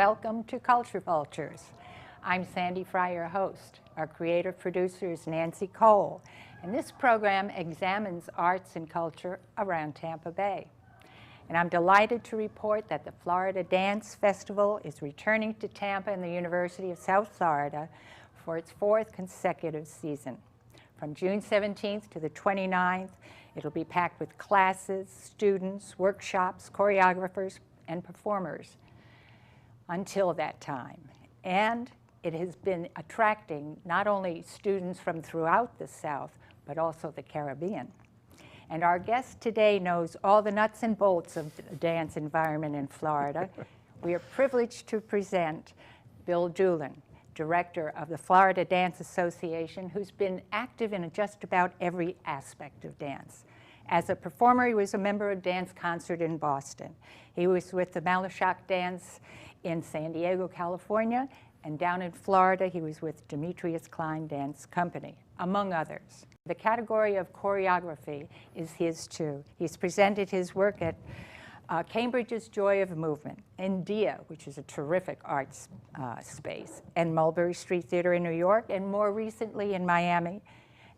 Welcome to Culture Vultures. I'm Sandy Frye, your host. Our creative producer is Nancy Cole, and this program examines arts and culture around Tampa Bay. And I'm delighted to report that the Florida Dance Festival is returning to Tampa and the University of South Florida for its fourth consecutive season. From June 17th to the 29th, it'll be packed with classes, students, workshops, choreographers, and performers until that time. And it has been attracting not only students from throughout the South, but also the Caribbean. And our guest today knows all the nuts and bolts of the dance environment in Florida. We are privileged to present Bill Doolin, director of the Florida Dance Association, who's been active in just about every aspect of dance. As a performer, he was a member of Dance Concert in Boston. He was with the Malashak Dance in San Diego, California, and down in Florida, he was with Demetrius Klein Dance Company, among others. The category of choreography is his too. He's presented his work at Cambridge's Joy of Movement, India, which is a terrific arts space, and Mulberry Street Theater in New York, and more recently in Miami.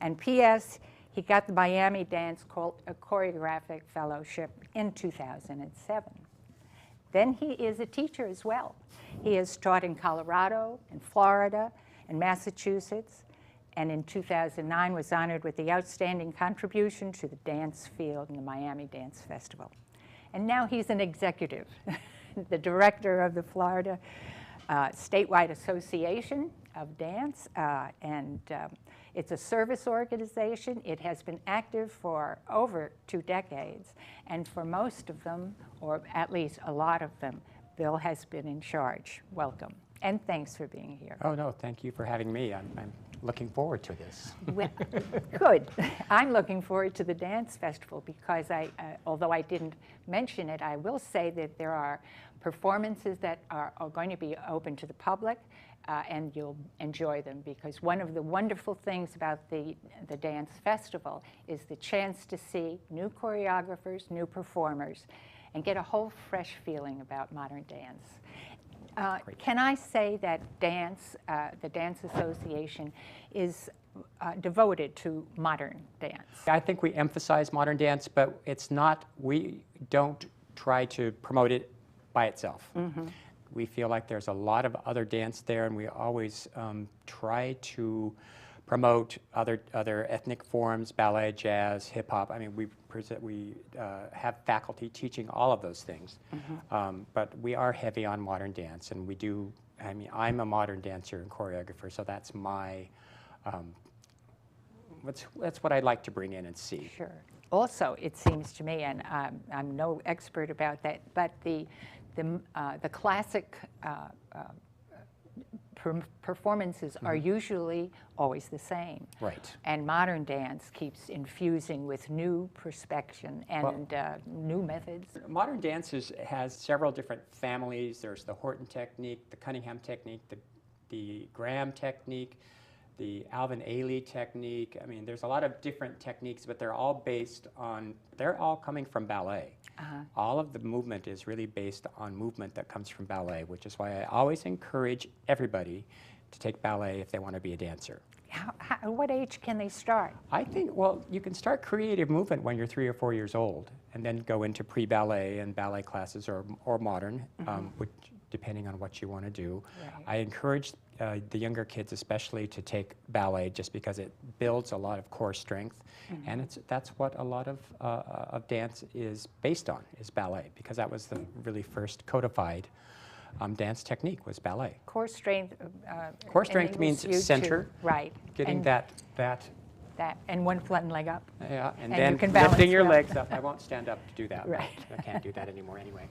And P.S., he got the Miami Dance Choreographic Fellowship in 2007. Then he is a teacher as well. He has taught in Colorado, in Florida, and Massachusetts, and in 2009 was honored with the Outstanding Contribution to the Dance Field in the Miami Dance Festival. And now he's an executive, the director of the Florida Statewide Association of Dance, and it's a service organization. It has been active for over 2 decades, and for most of them, or at least a lot of them, Bill has been in charge. Welcome, and thanks for being here. Oh, no, thank you for having me. I'm looking forward to this. Well, good. I'm looking forward to the Dance Festival because although I didn't mention it, I will say that there are performances that are going to be open to the public, and you'll enjoy them, because one of the wonderful things about the Dance Festival is the chance to see new choreographers, new performers, and get a whole fresh feeling about modern dance. Can I say that the Dance Association is devoted to modern dance? I think we emphasize modern dance, but it's not, we don't try to promote it by itself. Mm-hmm. We feel like there's a lot of other dance there, and we always try to promote other ethnic forms, ballet, jazz, hip hop. I mean, we have faculty teaching all of those things, mm-hmm. But we are heavy on modern dance, and we do. I mean, I'm a modern dancer and choreographer, so that's my. That's what I'd like to bring in and see. Sure. Also, it seems to me, and I'm no expert about that, but the classic performances are usually always the same. Right. And modern dance keeps infusing with new perspective and new methods. Modern dance has several different families. There's the Horton technique, the Cunningham technique, the Graham technique, the Alvin Ailey technique. I mean, there's a lot of different techniques, but they're all coming from ballet. Uh-huh. All of the movement is really based on movement that comes from ballet, which is why I always encourage everybody to take ballet if they want to be a dancer. At what age can they start? I think, well, you can start creative movement when you're 3 or 4 years old, and then go into pre-ballet and ballet classes or modern, mm-hmm. which, depending on what you want to do. Right. I encourage the younger kids especially to take ballet, just because it builds a lot of core strength, mm-hmm. and that's what a lot of dance is based on, is ballet, because that was the really first codified dance technique, was ballet. Core strength. Core strength means center. Right. Getting and that. And one leg up. Yeah, and then you can lifting your legs up. I won't stand up to do that. Right. I can't do that anymore anyway.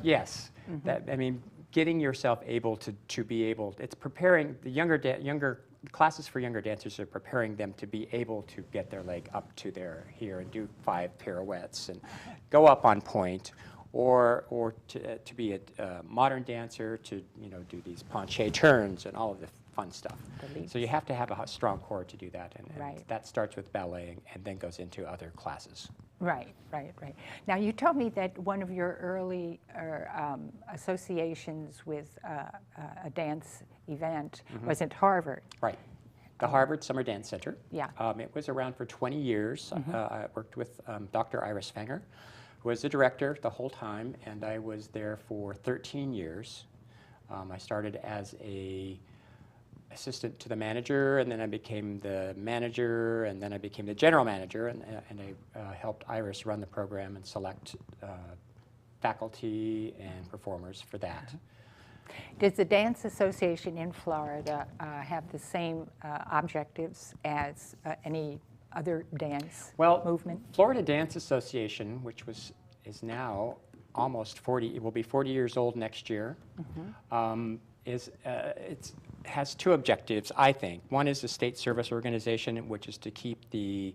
Yes. Mm-hmm. I mean, getting yourself able to be able, it's preparing the younger classes for younger dancers, are preparing them to be able to get their leg up to here and do 5 pirouettes and go up on point, or to be a modern dancer, to do these penché turns and all of the fun stuff. So you have to have a strong core to do that, and right. that starts with ballet and then goes into other classes. Right, right, right. Now, you told me that one of your early associations with a dance event was at Harvard. Right. The Harvard Summer Dance Center. Yeah. It was around for 20 years. I worked with Dr. Iris Fenger, who was the director the whole time, and I was there for 13 years. I started as a assistant to the manager, and then I became the manager, and then I became the general manager, and I helped Iris run the program and select faculty and performers for that. Does the Dance Association in Florida have the same objectives as any other dance movement? Florida Dance Association, which is now almost 40, it will be 40 years old next year, has two objectives, I think. One is the state service organization, which is to keep the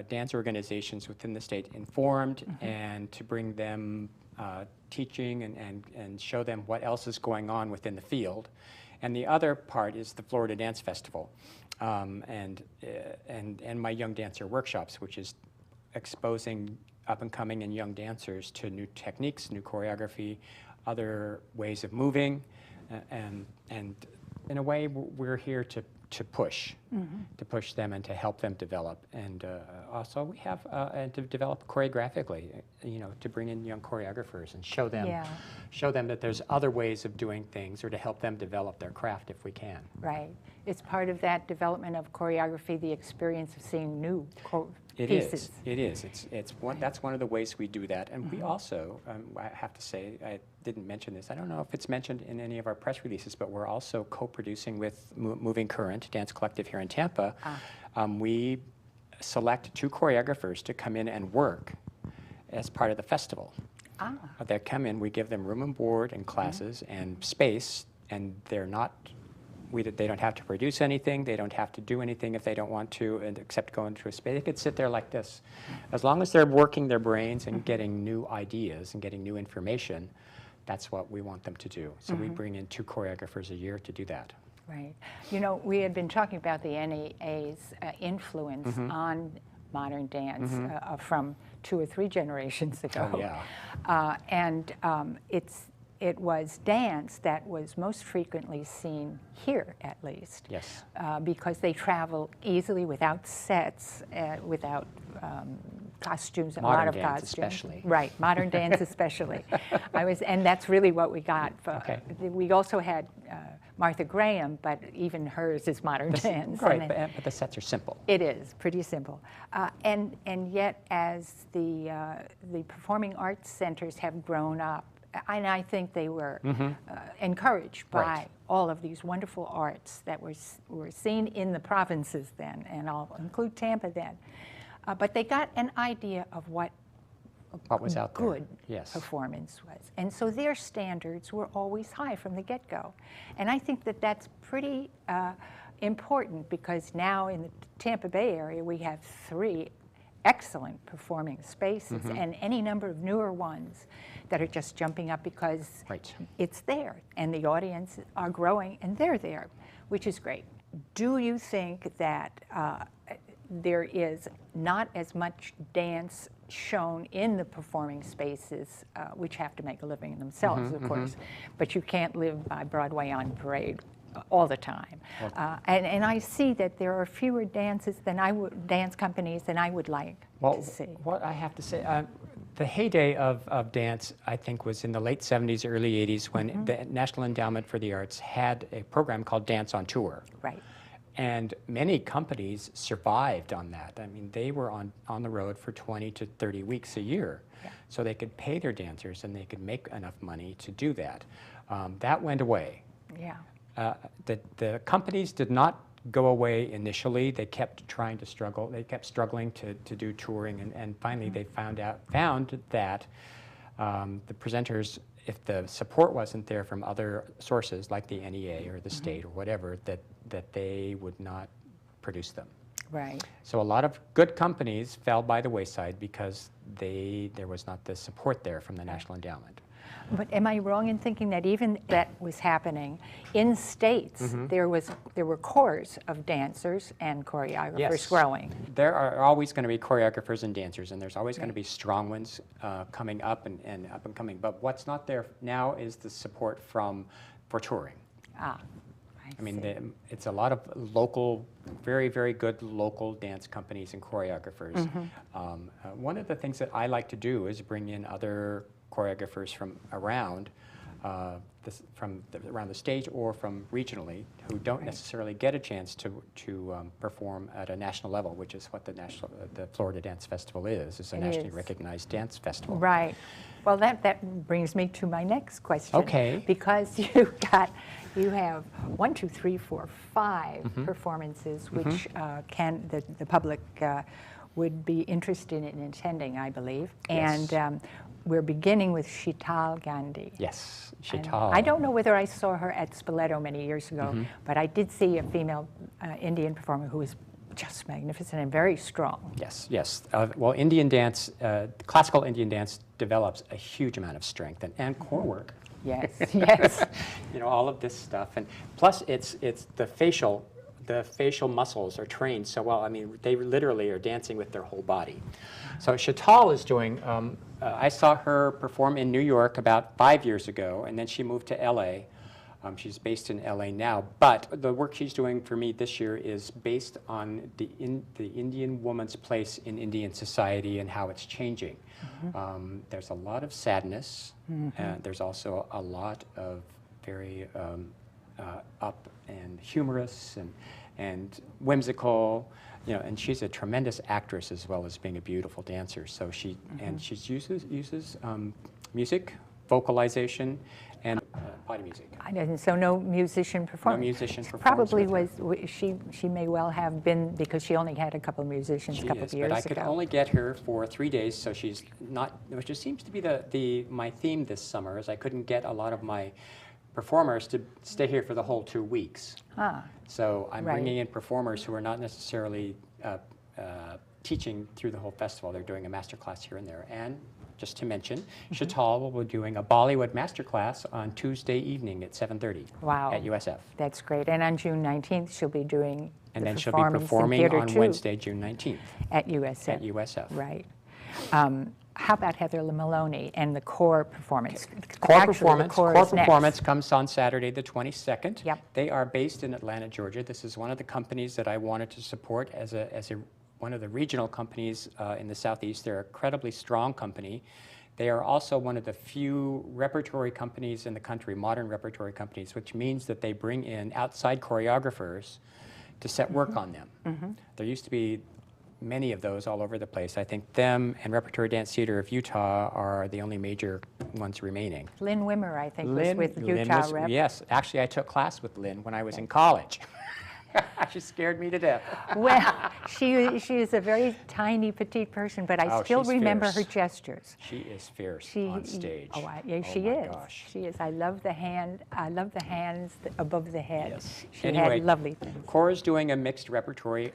dance organizations within the state informed and to bring them teaching and show them what else is going on within the field. And the other part is the Florida Dance Festival and my Young Dancer Workshops, which is exposing up-and-coming and young dancers to new techniques, new choreography, other ways of moving, and in a way we're here to push them and to help them develop, and also we have and to develop choreographically, to bring in young choreographers and show them that there's other ways of doing things, or to help them develop their craft if we can. Right. It's part of that development of choreography, the experience of seeing new pieces. It is. That's one of the ways we do that, and we also, I have to say, I didn't mention this. I don't know if it's mentioned in any of our press releases, but we're also co-producing with Moving Current Dance Collective here in Tampa. We select 2 choreographers to come in and work as part of the festival. They come in, we give them room and board and classes and space, and they're not. They don't have to produce anything. They don't have to do anything if they don't want to, except go into a space. They could sit there like this. As long as they're working their brains and getting new ideas and getting new information, that's what we want them to do. So we bring in 2 choreographers a year to do that. Right. We had been talking about the NEA's influence on modern dance from 2 or 3 generations ago. Oh, yeah. It was dance that was most frequently seen here, at least. Yes. Because they travel easily without sets, without costumes, a lot of costumes. Especially. Right, modern dance especially. And that's really what we got. We also had Martha Graham, but even hers is modern dance. Right, but the sets are simple. It is pretty simple, and yet as the performing arts centers have grown up, and I think they were encouraged by all of these wonderful arts that were seen in the provinces then, and I'll include Tampa then. But they got an idea of what was out there. Good performance was. And so their standards were always high from the get-go. And I think that that's pretty important, because now in the Tampa Bay area we have 3 excellent performing spaces and any number of newer ones that are just jumping up because it's there and the audience are growing and they're there, which is great. Do you think that there is not as much dance shown in the performing spaces, which have to make a living themselves, of course, but you can't live by Broadway on Parade all the time. And I see that there are fewer dance companies than I would like to see. What I have to say, the heyday of dance, I think, was in the late 70s, early 80s, when the National Endowment for the Arts had a program called Dance on Tour. Right. And many companies survived on that. I mean, they were on the road for 20 to 30 weeks a year. So they could pay their dancers and they could make enough money to do that. That went away. Yeah. The companies did not go away initially. They kept trying to struggle. They kept struggling to do touring, and finally they found that the presenters, if the support wasn't there from other sources like the NEA or the state or whatever, that they would not produce them. Right. So a lot of good companies fell by the wayside because there was not the support there from the National Endowment. But am I wrong in thinking that even that was happening in states, there were corps of dancers and choreographers growing? There are always going to be choreographers and dancers, and there's always going to be strong ones coming up and up and coming. But what's not there now is the support for touring. I mean, it's a lot of local, very, very good local dance companies and choreographers. One of the things that I like to do is bring in other choreographers from around around the state or from regionally who don't necessarily get a chance to perform at a national level, which is what the Florida Dance Festival is. It's a nationally recognized dance festival. Right. Well, that brings me to my next question. Okay. Because you have 1, 2, 3, 4, 5 performances which the public would be interested in attending, I believe. Yes. And we're beginning with Sheetal Gandhi. Yes, And Sheetal. I don't know whether I saw her at Spoleto many years ago, but I did see a female Indian performer who was just magnificent and very strong. Yes, yes. Well, Indian dance, classical Indian dance develops a huge amount of strength and core work. Yes, yes. You know, all of this stuff, and plus it's the facial muscles are trained so well. I mean, they literally are dancing with their whole body. So Sheetal is doing. I saw her perform in New York about 5 years ago, and then she moved to L.A. She's based in LA now, but the work she's doing for me this year is based on the Indian woman's place in Indian society and how it's changing. There's a lot of sadness, and there's also a lot of very up and humorous and whimsical, you know. And she's a tremendous actress as well as being a beautiful dancer. So she uses music, vocalization, and body music. So no musician performed. No musician performed. Probably she may well have been, because she only had a couple of musicians a couple of years ago. But I could only get her for 3 days, so she's not. Which just seems to be my theme this summer, is I couldn't get a lot of my performers to stay here for the whole 2 weeks. So I'm bringing in performers who are not necessarily teaching through the whole festival. They're doing a master class here and there. And just to mention, Sheetal will be doing a Bollywood masterclass on Tuesday evening at 7:30 at USF. That's great. And on June 19th, she'll be doing and then she'll be performing on Wednesday, June 19th. At USF. At USF. Right. How about Heather Maloney and the core performance? Core performance comes on Saturday the 22nd. Yep. They are based in Atlanta, Georgia. This is one of the companies that I wanted to support as one of the regional companies in the Southeast. They're an incredibly strong company. They are also one of the few repertory companies in the country, modern repertory companies, which means that they bring in outside choreographers to set work on them. There used to be many of those all over the place. I think them and Repertory Dance Theater of Utah are the only major ones remaining. Lynn Wimmer, I think, was with Utah Rep. Yes, actually I took class with Lynn when I was in college. She scared me to death. Well, she is a very tiny, petite person, but I still remember her gestures. She is fierce on stage. She is. Gosh. She is. I love the hands above the head. Yes. She had lovely things. Cora is doing a mixed repertory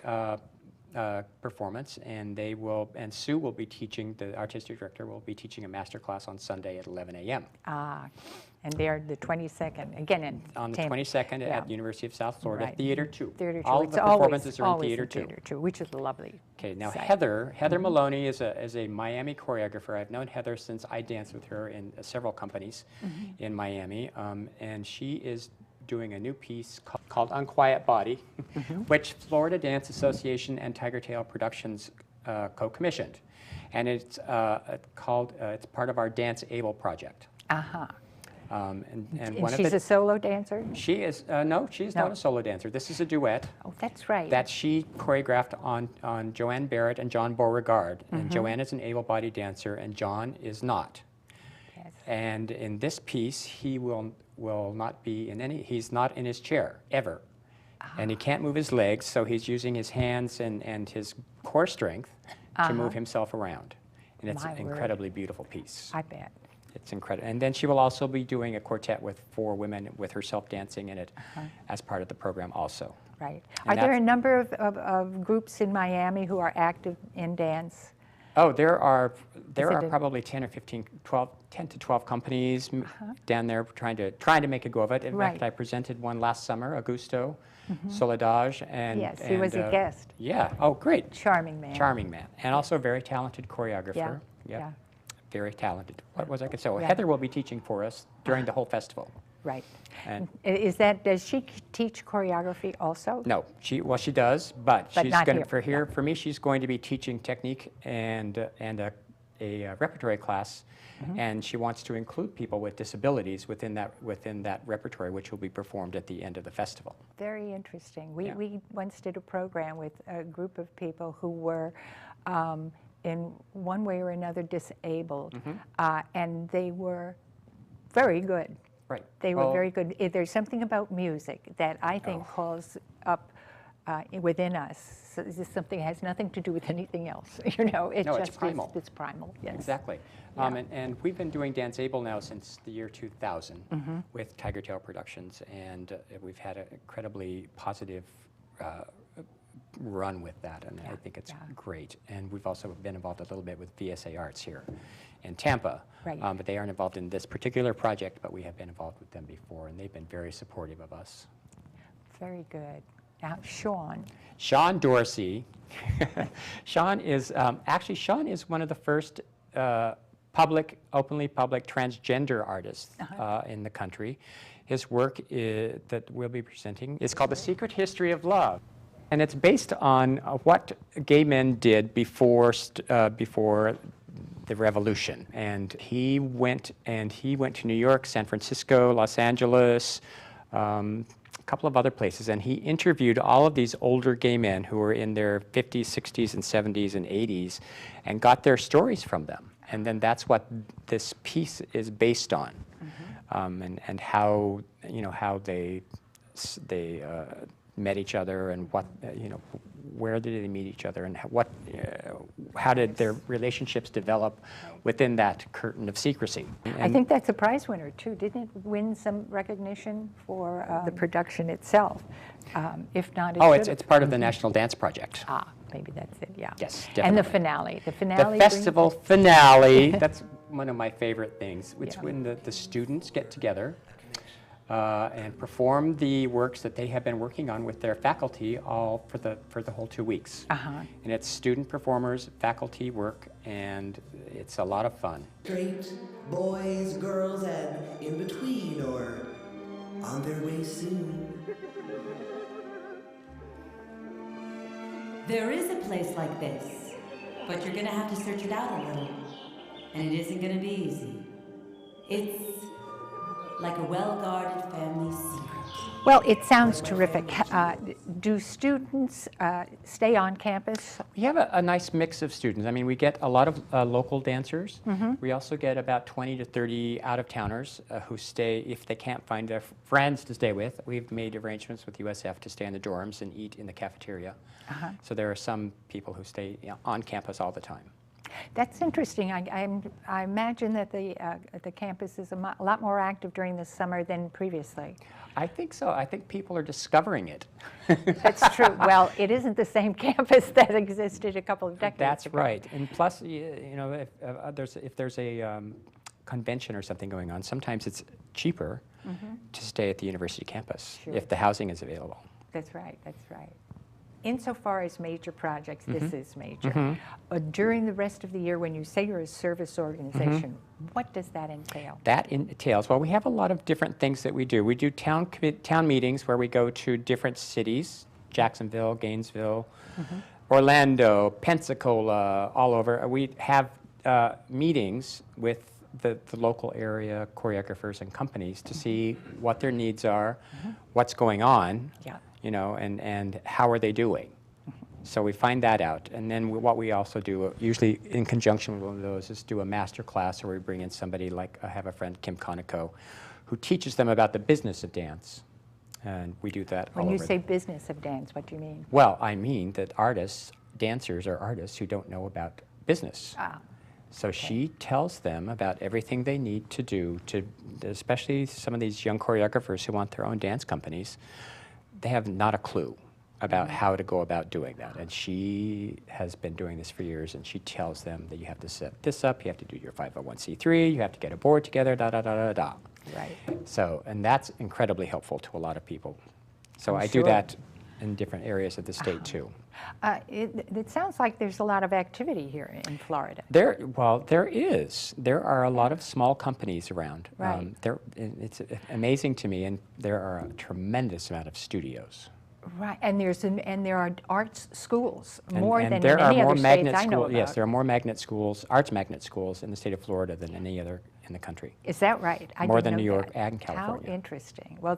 performance, and Sue will be teaching, the artistic director will be teaching a master class on Sunday at 11 a.m. And they're the 22nd, again on the 22nd at the University of South Florida, Theater 2. Theater 2. All of the performances are in Theater 2. Which is lovely. Okay, now Heather Maloney is a Miami choreographer. I've known Heather since I danced with her in several companies in Miami, and she is doing a new piece called Unquiet Body, which Florida Dance Association and Tiger Tail Productions co-commissioned. And it's it's part of our Dance Able project. And she's a solo dancer? She is, no, she's not a solo dancer. This is a duet. Oh, that's right. That she choreographed on Joanne Barrett and John Beauregard. And Joanne is an able-bodied dancer, and John is not. Yes. And in this piece, he will not be he's not in his chair, ever. And he can't move his legs, so he's using his hands and his core strength to move himself around. And it's an incredibly beautiful piece. I bet. It's incredible. And then she will also be doing a quartet with 4 women with herself dancing in it as part of the program also. Right. And are there a number of groups in Miami who are active in dance? Oh, there are it probably 10 or 15, 12, 10 to 12 companies down there trying to make a go of it. In fact, I presented one last summer, Augusto, Soledad, and yes, he was a guest. Yeah. Oh, great. Charming man. Charming man, and also a very talented choreographer. Yeah. Yep. Yeah. Very talented. What was I going to say? Well, Yeah. Heather will be teaching for us during the whole festival. Right. And Does she teach choreography also? no, she does, but she's not going here. for me, she's going to be teaching technique and a repertory class, and she wants to include people with disabilities within that repertory, which will be performed at the end of the festival. Very interesting. Yeah. We once did a program with a group of people who were in one way or another disabled, and they were very good. Right. They were very good. There's something about music that I think calls up within us. So this is something that has nothing to do with anything else. You know, it No, just it's primal. It's primal. Yes. Exactly. Yeah. And we've been doing Dance Able now since the year 2000 with Tiger Tail Productions, and we've had an incredibly positive run with that, and I think it's great. And we've also been involved a little bit with VSA Arts here in Tampa, Right. But they aren't involved in this particular project, but we have been involved with them before, and they've been very supportive of us. Very good. Now, Sean. Sean Dorsey. Sean is Sean is one of the first openly public transgender artists in the country. His work that we'll be presenting is called The Secret History of Love. And it's based on what gay men did before the revolution. And he went to New York, San Francisco, Los Angeles, a couple of other places, and he interviewed all of these older gay men who were in their 50s, 60s, and 70s and 80s, and got their stories from them. And then that's what this piece is based on, and how they met each other, and what where did they meet each other, and how did their relationships develop within that curtain of secrecy. I think that's a prize winner too. Didn't it win some recognition for the production itself? If not, it's part of the National Dance Project. Ah, maybe that's it. Yeah. Yes, And definitely. the finale. The festival finale. That's one of my favorite things. It's when the students get together and perform the works that they have been working on with their faculty all for the whole 2 weeks. And it's student performers, faculty work, and it's a lot of fun. Straight boys, girls, and in between, or on their way soon. There is a place like this, but you're gonna have to search it out a little, and it isn't gonna be easy. It's like a well-guarded family secret. Well, it sounds terrific. Do students stay on campus? We have a nice mix of students. I mean, we get a lot of local dancers. We also get about 20 to 30 out-of-towners who stay, if they can't find their friends to stay with. We've made arrangements with USF to stay in the dorms and eat in the cafeteria. So there are some people who stay on campus all the time. That's interesting. I imagine that the campus is a lot more active during the summer than previously. I think so. I think people are discovering it. That's true. Well, it isn't the same campus that existed a couple of decades That's ago. right. And plus, if there's a convention or something going on, sometimes it's cheaper to stay at the university campus if the housing is available. That's right. That's right. Insofar as major projects, this is major. During the rest of the year, when you say you're a service organization, what does that entail? That entails, well, we have a lot of different things that we do. We do town meetings where we go to different cities, Jacksonville, Gainesville, Orlando, Pensacola, all over. We have meetings with the local area choreographers and companies to see what their needs are, what's going on. And how are they doing? So we find that out. And then what we also do, usually in conjunction with one of those, is do a master class where we bring in somebody like, I have a friend, Kim Conoco, who teaches them about the business of dance. And we do that all over. When you say business of dance, what do you mean? Well, I mean that dancers are artists who don't know about business. So she tells them about everything they need to do, especially some of these young choreographers who want their own dance companies. They have not a clue. about how to go about doing that. And she has been doing this for years, and she tells them that you have to set this up, you have to do your 501c3, you have to get a board together, da da da da da. Right. So, and that's incredibly helpful to a lot of people. So I'm I sure. do that in different areas of the state too. It sounds like there's a lot of activity here in Florida. Well, there is. There are a lot of small companies around. Right. It's amazing to me, and there are a tremendous amount of studios. Right, and there are arts schools, And- more and than there in are any more other magnet states I know school- about. Yes, there are more magnet schools, arts magnet schools in the state of Florida than any other in the country. Is that right? I More didn't than know New York that. and California. How interesting. Well,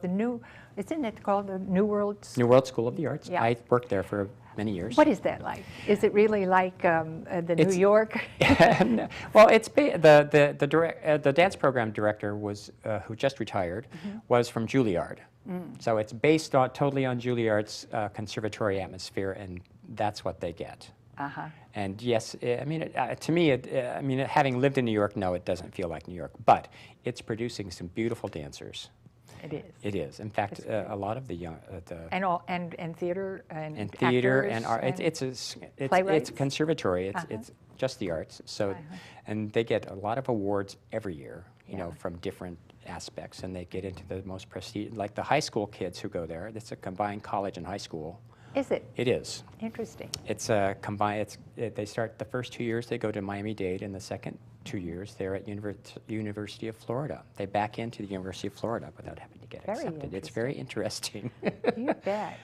isn't it called the New World? New World School of the Arts. Yeah. I worked there for many years. What is that like? Is it really like the New It's- York? Well, the dance program director was who just retired was from Juilliard, so it's based totally on Juilliard's conservatory atmosphere, and that's what they get. Uh-huh. And yes, I mean, to me, having lived in New York, no, it doesn't feel like New York, but it's producing some beautiful dancers. It is. It is. In fact, a lot of the young, And theater and theater actors and art. It's playwrights? a conservatory. It's just the arts. So, and they get a lot of awards every year. You know, from different aspects, and they get into the most prestige. Like the high school kids who go there. It's a combined college and high school. Is it? It is. Interesting. It's a combined. They start the first 2 years. They go to Miami-Dade, and the second 2 years they're at University of Florida. They back into the University of Florida without having to get Very accepted. It's very interesting. You bet.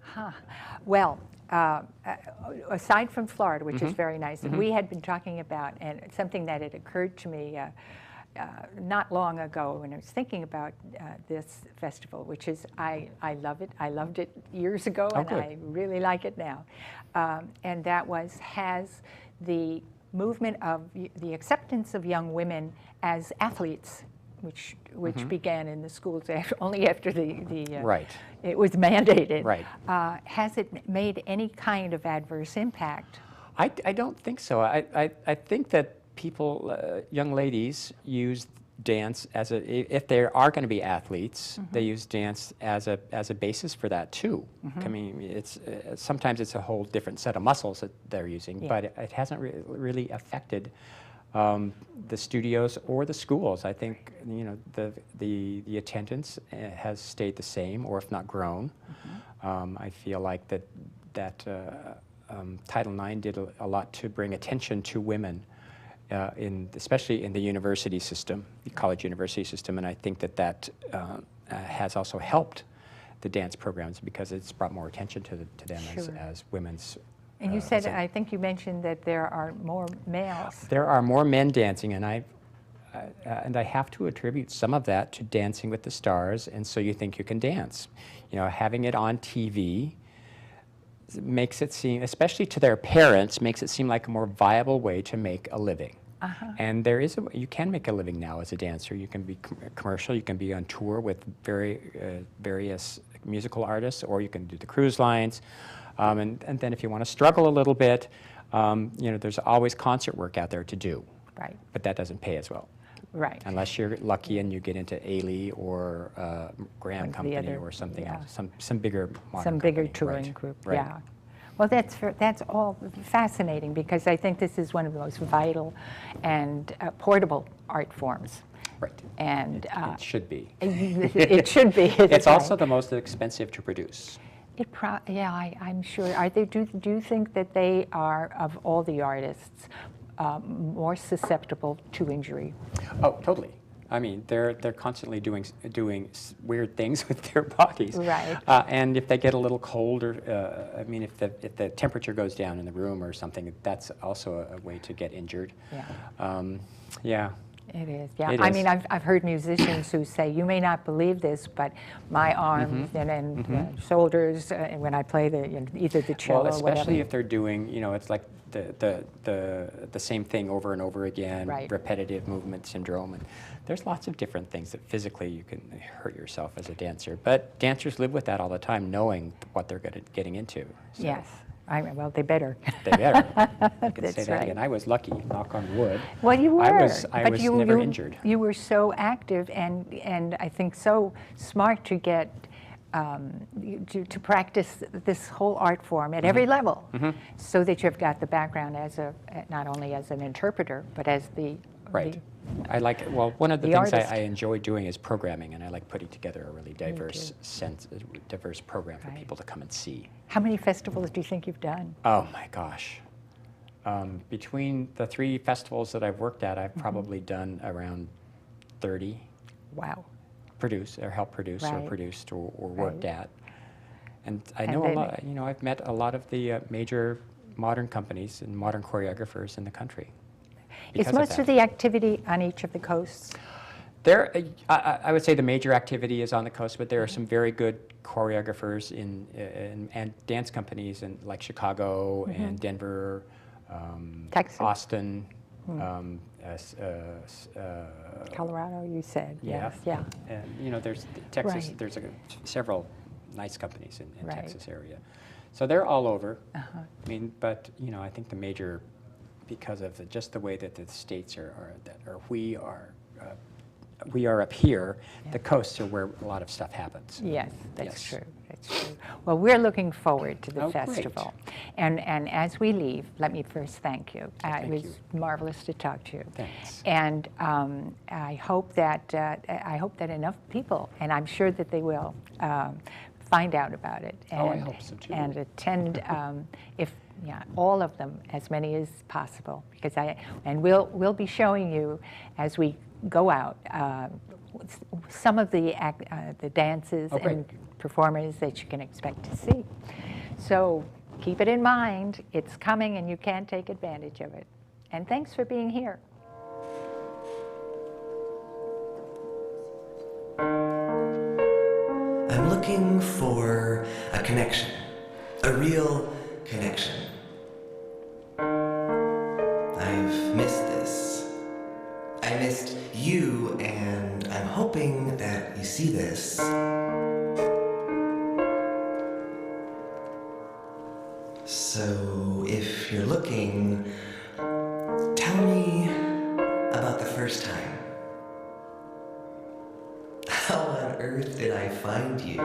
Huh. Well, aside from Florida, which is very nice, we had been talking about, and something that had occurred to me not long ago when I was thinking about this festival, which is, I love it. I loved it years ago, and good. I really like it now. And that has the movement of the acceptance of young women as athletes, which began in the schools only after the Right. it was mandated. Right. Has it made any kind of adverse impact? I don't think so. I think that people, young ladies, use dance as if they are going to be athletes, they use dance as a basis for that too. I mean, it's sometimes it's a whole different set of muscles that they're using, but it hasn't really affected the studios or the schools. I think the attendance has stayed the same, or if not grown. I feel like that Title IX did a lot to bring attention to women. Especially in the university system, the college university system, and I think that has also helped the dance programs because it's brought more attention to them as women's. And you said, I think you mentioned that there are more males. There are more men dancing, and I have to attribute some of that to Dancing with the Stars, and So You Think You Can Dance. You know, having it on TV makes it seem, especially to their parents, makes it seem like a more viable way to make a living. And you can make a living now as a dancer. You can be commercial, you can be on tour with various musical artists, or you can do the cruise lines. And then if you want to struggle a little bit, there's always concert work out there to do. Right. But that doesn't pay as well. Right. Unless you're lucky and you get into Ailey or Graham Company or something else, some bigger modern Some bigger company. touring Right. group. Right. Yeah. Well, that's all fascinating because I think this is one of the most vital and portable art forms. Right. And It should be. it should be. It's also the most expensive to produce. I'm sure. Do you think that they are, of all the artists, more susceptible to injury? Oh, totally. I mean, they're constantly doing weird things with their bodies. Right. And if they get a little cold, or if the temperature goes down in the room or something, that's also a way to get injured. Yeah. Yeah. It is. Yeah. It I is. mean, I've heard musicians who say, "You may not believe this, but my arms and shoulders when I play either the cello Well, or whatever." especially if they're doing, it's like the same thing over and over again, Right. repetitive movement syndrome, and there's lots of different things that physically you can hurt yourself as a dancer. But dancers live with that all the time, knowing what they're getting into. So Yes. Well, they better. They better. I can That's say that right. again. I was lucky, knock on wood. Well, you were. I was but never injured. You were so active and I think so smart to get to practice this whole art form at every level, so that you've got the background as not only as an interpreter, but as the Right. I like, well, one of the the things artist. I enjoy doing is programming, and I like putting together a really diverse diverse program for Right. people to come and see. How many festivals do you think you've done? Oh my gosh. Between the 3 festivals that I've worked at, I've probably done around 30 Wow. produced or helped produce or Right. produced or worked Right. at. And I And know a then- lot, you know, I've met a lot of the major modern companies and modern choreographers in the country. Is because most that. of the activity on each of the coasts? There, I would say the major activity is on the coast, but there are some very good choreographers and dance companies in like Chicago and Denver, Texas? Austin, Colorado, you said. yeah, Yes, yeah. and you know, there's Texas. Right. There's several nice companies in Right. Texas area, so they're all over. Uh-huh. I mean, but you know, I think the major, because of just the way that the states we are up here, the coasts are where a lot to happens. Yes, that's Yes. true. That's true. Well, we're looking forward to the Oh, great. festival. And as we leave, let me first thank you. Thank it was you. marvelous to talk to you. Thanks. And I hope that enough people, and I'm sure that they will, find out about it. And, Oh, I hope so, too. And attend, all of them, as many as possible, because we'll be showing you as we go out some of the dances Oh, great. and performers that you can expect to see. So keep it in mind, it's coming and you can take advantage of it. And thanks for being here. I'm looking for a connection, a real connection. I've missed this. I missed you, and I'm hoping that you see this. So, if you're looking, tell me about the first time. How on earth did I find you?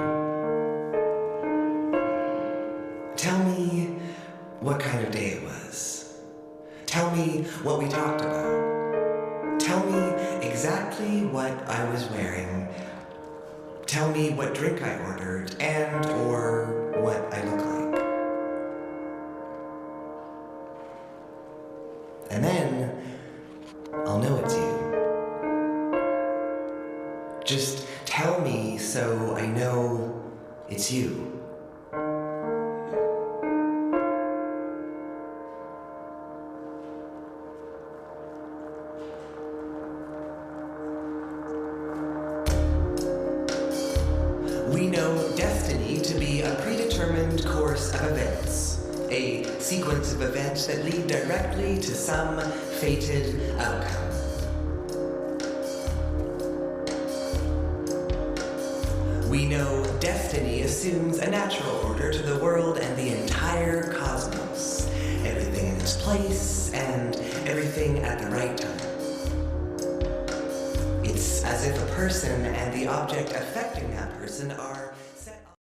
Tell me what kind of day it was. Tell me what we talked about. Tell me exactly what I was wearing. Tell me what drink I ordered and or what I look like. And then I'll know it's you. Just tell me so I know it's you. We know destiny to be a predetermined course of events, a sequence of events that lead directly to some fated outcome. We know destiny assumes a natural order to the world and the entire cosmos, everything in its place and everything at the right time. It's as if a person and the object affecting that person are